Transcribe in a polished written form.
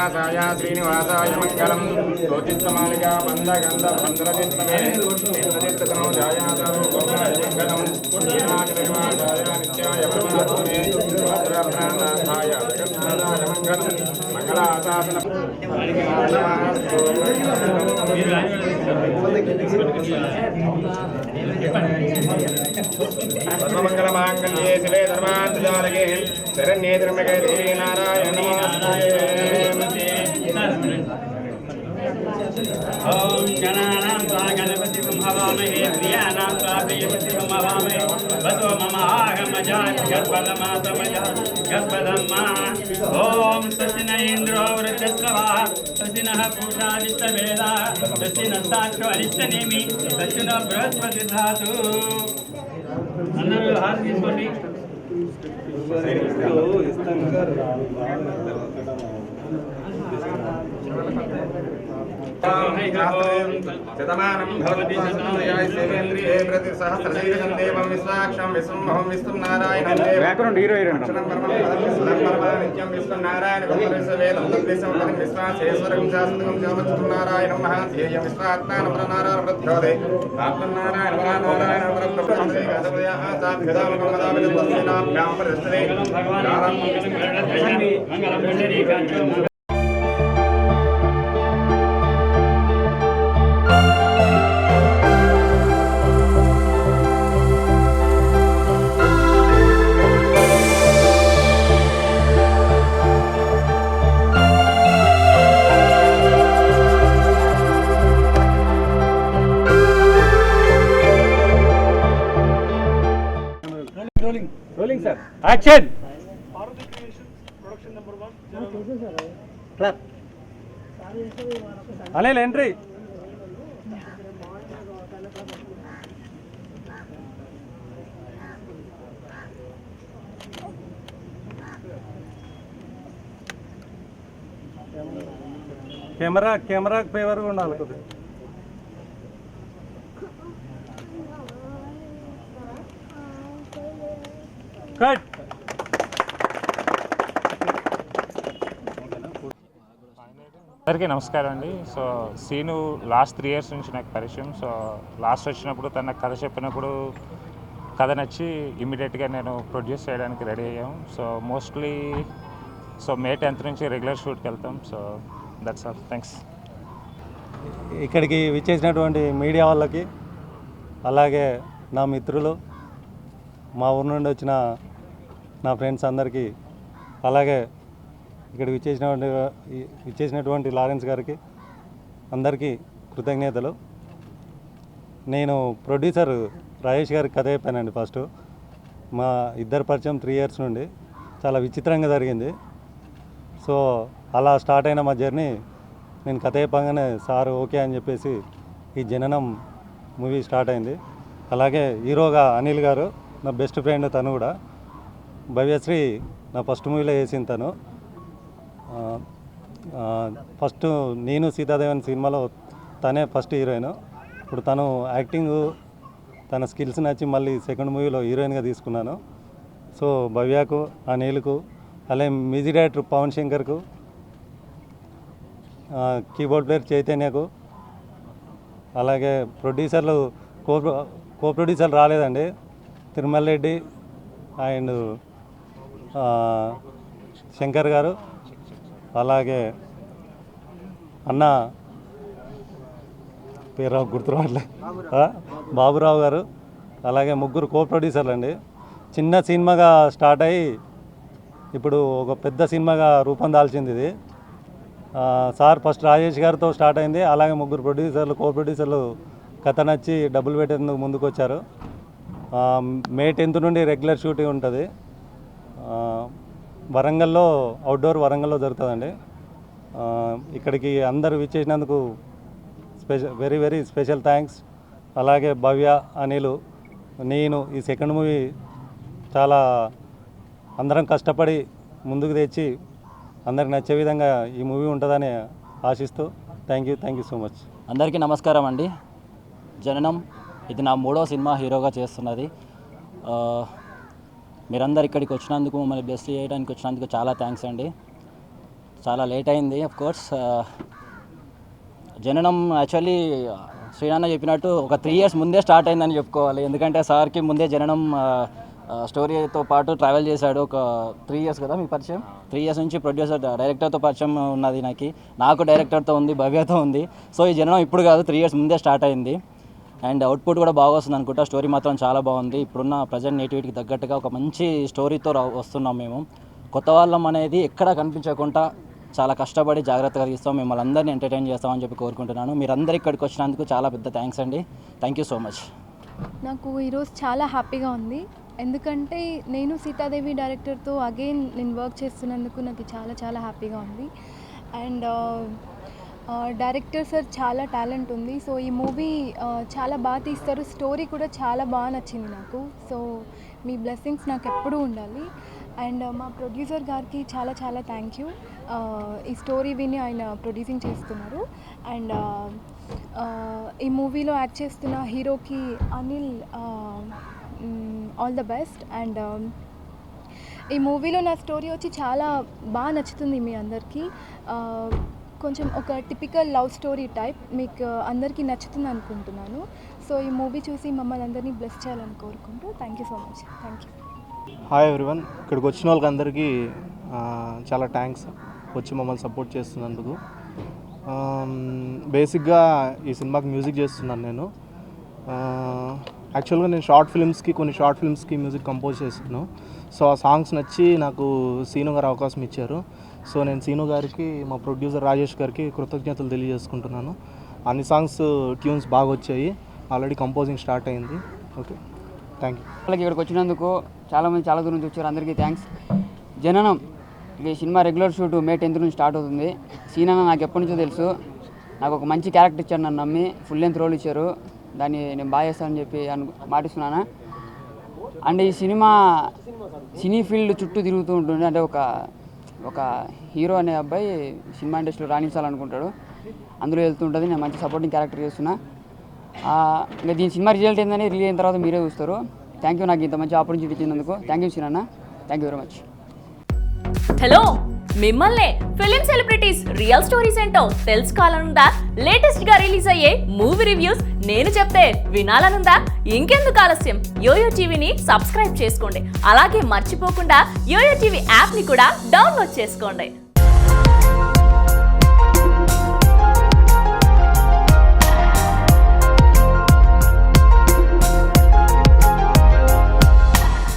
శ్రీనివాసాయ శ్రీనివాసాయ మంగళం గోచిత్తమాలికా బంధగంధభంద్రదిత్మే ఇంద్రదిత్తనోజాయ సర్వభౌమాయ మంగళం శ్రీనాథనివాసాయ నిత్యాయ పరమాత్మనే భద్రప్రాణనాథాయ జగన్నాథాయ మంగళం మంగళాశాసన సర్వమంగళమాంగళ్యే శివే ధర్మార్థజాలకే శరణ్యే త్ర్యంబకే దేవీ నారాయణీ నమోస్తుతే. ఓం గణానాం త్వా గణపతిం హవామహే ప్రియాణాం త్వా ప్రియపతిం హవామహే వతో మమాహమజాత్ గర్భదమాతమజాత్ గర్భదమ్మా. ఓం ససిన ఇంద్రో వృద్ధస్రవా ససినః పూషా విశ్వవేదా ససిన సాక్షో అరిష్టనేమి సచిన బృహస్పతి ధాతు. అందరూ హారతి తీసుకోండి. శతమానం భవతి శతేంద్రియే ప్రతి సహస్రశీర్షం దేవం విశ్వాక్షం విశ్వంభవం విష్ణుం నారాయణం నిత్యం విశ్వం నారాయణ వేదం తద్విశ్వం విశ్వాసేశ్వరం శాశ్వతం శివమచ్యుతం నారాయణం మహాధ్యేయం విశ్వాత్మానం నారాయణ ప్రధ్యోదే ఆత్మనారాయణ నారాయణ పరబ్రహ్మం శ్రీకాదవయాః సాధ్యదామకం వదామిదస్తేనాభ్యాం పరిస్థితే మంగళం. Rolling sir action. Anil entry. Camera ఫేవర్గా ఉండాలి కొద్దిగా. కట్. అందరికీ నమస్కారం అండి. సో సీను లాస్ట్ 3 years నుంచి నాకు పరిచయం. సో లాస్ట్ వచ్చినప్పుడు తన కథ చెప్పినప్పుడు కథ నచ్చి ఇమ్మీడియట్గా నేను ప్రొడ్యూస్ చేయడానికి రెడీ అయ్యాం. సో మోస్ట్లీ May 10th నుంచి రెగ్యులర్ షూట్కి వెళ్తాం. So that's all. థ్యాంక్స్. ఇక్కడికి విచ్చేసినటువంటి మీడియా వాళ్ళకి, అలాగే నా మిత్రులు, మా ఊరు నుండి వచ్చిన నా ఫ్రెండ్స్ అందరికీ, అలాగే ఇక్కడ విచ్చేసినటువంటి లారెన్స్ గారికి అందరికీ కృతజ్ఞతలు. నేను ప్రొడ్యూసర్ రాజేష్ గారికి కథ చెప్పానండి. ఫస్ట్ మా ఇద్దరు పరిచయం 3 years నుండి చాలా విచిత్రంగా జరిగింది. సో అలా స్టార్ట్ అయిన మా జర్నీ. నేను కథ చెప్పగానే సార్ ఓకే అని చెప్పేసి ఈ జననం మూవీ స్టార్ట్ అయింది. అలాగే హీరోగా అనిల్ గారు నా బెస్ట్ ఫ్రెండ్. తను కూడా భవ్యశ్రీ నా ఫస్ట్ మూవీలో వేసింది. తను ఫస్ట్ నేను సీతాదేవన్ సినిమాలో తనే ఫస్ట్ హీరోయిన్. ఇప్పుడు తను యాక్టింగ్ తన స్కిల్స్ నచ్చి మళ్ళీ సెకండ్ మూవీలో హీరోయిన్గా తీసుకున్నాను. సో భవ్యకు, అనిల్కు, అలాగే మ్యూజిక్ డైరెక్టర్ పవన్ శంకర్కు, కీబోర్డ్ ప్లేయర్ చైతన్యకు, అలాగే ప్రొడ్యూసర్లు కో ప్రొడ్యూసర్లు రాలేదండి. తిరుమల రెడ్డి అండ్ శంకర్ గారు, అలాగే అన్న పేరు గుర్తురావట్లే బాబురావు గారు, అలాగే ముగ్గురు కో ప్రొడ్యూసర్లు అండి. చిన్న సినిమాగా స్టార్ట్ అయ్యి ఇప్పుడు ఒక పెద్ద సినిమాగా రూపం దాల్చింది ఇది. సార్ ఫస్ట్ రాజేష్ గారితో స్టార్ట్ అయింది. అలాగే ముగ్గురు ప్రొడ్యూసర్లు, కో ప్రొడ్యూసర్లు కథ నచ్చి డబ్బులు పెట్టేందుకు ముందుకు వచ్చారు. May 10th నుండి రెగ్యులర్ షూటింగ్ ఉంటుంది. వరంగల్లో, అవుట్డోర్ వరంగల్లో జరుగుతుందండి. ఇక్కడికి అందరూ విచ్చేసినందుకు వెరీ వెరీ స్పెషల్ థ్యాంక్స్. అలాగే భవ్య, అనిలు, నేను ఈ సెకండ్ మూవీ చాలా అందరం కష్టపడి ముందుకు తెచ్చి అందరికి నచ్చే విధంగా ఈ మూవీ ఉంటుందని ఆశిస్తూ థ్యాంక్ యూ సో మచ్. అందరికీ నమస్కారం అండి. జననం ఇది నా 3వ సినిమా హీరోగా చేస్తున్నది. మీరందరు ఇక్కడికి వచ్చినందుకు, మమ్మల్ని బెస్ట్ చేయడానికి వచ్చినందుకు చాలా థ్యాంక్స్ అండి. చాలా లేట్ అయింది ఆఫ్ కోర్స్. జననం యాక్చువల్లీ శ్రీనాన్న చెప్పినట్టు ఒక 3 years ముందే స్టార్ట్ అయిందని చెప్పుకోవాలి. ఎందుకంటే సార్కి ముందే జననం స్టోరీతో పాటు ట్రావెల్ చేశాడు. ఒక 3 years కదా మీ పరిచయం. 3 years నుంచి ప్రొడ్యూసర్ డైరెక్టర్తో పరిచయం ఉన్నది. నాకు డైరెక్టర్తో ఉంది, భవ్యతో ఉంది. సో ఈ జననం ఇప్పుడు కాదు, 3 years ముందే స్టార్ట్ అయింది. అండ్ అవుట్పుట్ కూడా బాగా వస్తుంది అనుకుంటా. స్టోరీ మాత్రం చాలా బాగుంది. ఇప్పుడున్న ప్రజెంట్ నేటివిటీకి తగ్గట్టుగా ఒక మంచి స్టోరీతో వస్తున్నాం మేము. కొత్త వాళ్ళం అనేది ఎక్కడా కనిపించకుండా చాలా కష్టపడి జాగ్రత్తగా ఇస్తాం. మిమ్మల్ని అందరినీ ఎంటర్టైన్ చేస్తామని చెప్పి కోరుకుంటున్నాను. మీరందరూ ఇక్కడికి వచ్చినందుకు చాలా పెద్ద థ్యాంక్స్ అండి. Thank you so much. నాకు ఈరోజు చాలా హ్యాపీగా ఉంది. ఎందుకంటే నేను సీతాదేవి డైరెక్టర్తో అగైన్ నేను వర్క్ చేస్తున్నందుకు నాకు చాలా చాలా హ్యాపీగా ఉంది. అండ్ డైరెక్టర్ సార్ చాలా టాలెంట్ ఉంది. సో ఈ మూవీ చాలా బాగా తీస్తారు. స్టోరీ కూడా చాలా బాగా నచ్చింది నాకు. సో మీ బ్లెస్సింగ్స్ నాకు ఎప్పుడూ ఉండాలి. అండ్ మా ప్రొడ్యూసర్ గారికి చాలా చాలా థ్యాంక్ యూ. ఈ స్టోరీ విని ఆయన ప్రొడ్యూసింగ్ చేస్తున్నారు. అండ్ ఈ మూవీలో యాక్ట్ చేస్తున్న హీరోకి Anil all the best. And ఈ మూవీలో నా స్టోరీ వచ్చి చాలా బాగా నచ్చుతుంది మీ అందరికీ. కొంచెం ఒక టిపికల్ లవ్ స్టోరీ టైప్ మీకు అందరికీ నచ్చుతుంది అనుకుంటున్నాను. సో ఈ మూవీ చూసి మమ్మల్ని అందరినీ బ్లెస్ చేయాలని కోరుకుంటూ thank you so much. Thank you. Hi everyone. ఇక్కడికి వచ్చిన వాళ్ళకి అందరికీ చాలా థ్యాంక్స్ వచ్చి మమ్మల్ని సపోర్ట్ చేస్తున్నందుకు. బేసిక్గా ఈ సినిమాకి మ్యూజిక్ చేస్తున్నాను నేను. యాక్చువల్గా నేను కొన్ని షార్ట్ ఫిల్మ్స్కి మ్యూజిక్ కంపోజ్ చేశాను. సో ఆ సాంగ్స్ నచ్చి నాకు సీను గారు అవకాశం ఇచ్చారు. సో నేను సీను గారికి, మా ప్రొడ్యూసర్ రాజేష్ గారికి కృతజ్ఞతలు తెలియజేసుకుంటున్నాను. అన్ని సాంగ్స్ ట్యూన్స్ బాగా వచ్చాయి. ఆల్రెడీ కంపోజింగ్ స్టార్ట్ అయింది. Okay, thank you. వాళ్ళకి ఇక్కడికి వచ్చినందుకు చాలామంది చాలా దూరం నుంచి వచ్చారు. అందరికీ థ్యాంక్స్. జననం ఈ cinema regular shoot May 10th నుంచి స్టార్ట్ అవుతుంది. సీనన్న నాకు ఎప్పటి నుంచో తెలుసు. నాకు ఒక మంచి క్యారెక్టర్ ఇచ్చారు, నన్ను నమ్మి ఫుల్ లెంత్ రోల్ ఇచ్చారు. దాన్ని నేను బాగా చేస్తానని చెప్పి మాటిస్తున్నాను. అండ్ ఈ సినీ ఫీల్డ్ చుట్టూ తిరుగుతూ ఉంటుంది. అంటే ఒక హీరో అనే అబ్బాయి సినిమా ఇండస్ట్రీలో రాణించాలనుకుంటాడు. అందులో వెళ్తుంటుంది. నేను మంచి సపోర్టింగ్ క్యారెక్టర్ చేస్తున్నా. ఇంకా దీని సినిమా రిజల్ట్ ఏందని రిలీజ్ అయిన తర్వాత మీరే చూస్తారు. థ్యాంక్ యూ నాకు ఇంత మంచి ఆపర్చునిటీ ఇచ్చినందుకు. Thank you Seenanna. Thank you very much. Hello, మిమ్మల్నే ఫిలిం సెలబ్రిటీస్ రియల్ స్టోరీస్ ఏంటో తెలుసుకోవాలనుందా? లేటెస్ట్ గా రిలీజ్ అయ్యే మూవీ రివ్యూస్ నేను చెప్తే వినాలనుందా? ఇంకెందుకు ఆలస్యం, యోయో టీవీని సబ్స్క్రైబ్ చేసుకోండి. అలాగే మర్చిపోకుండా యోయో టీవీ యాప్ ని కూడా డౌన్లోడ్ చేసుకోండి.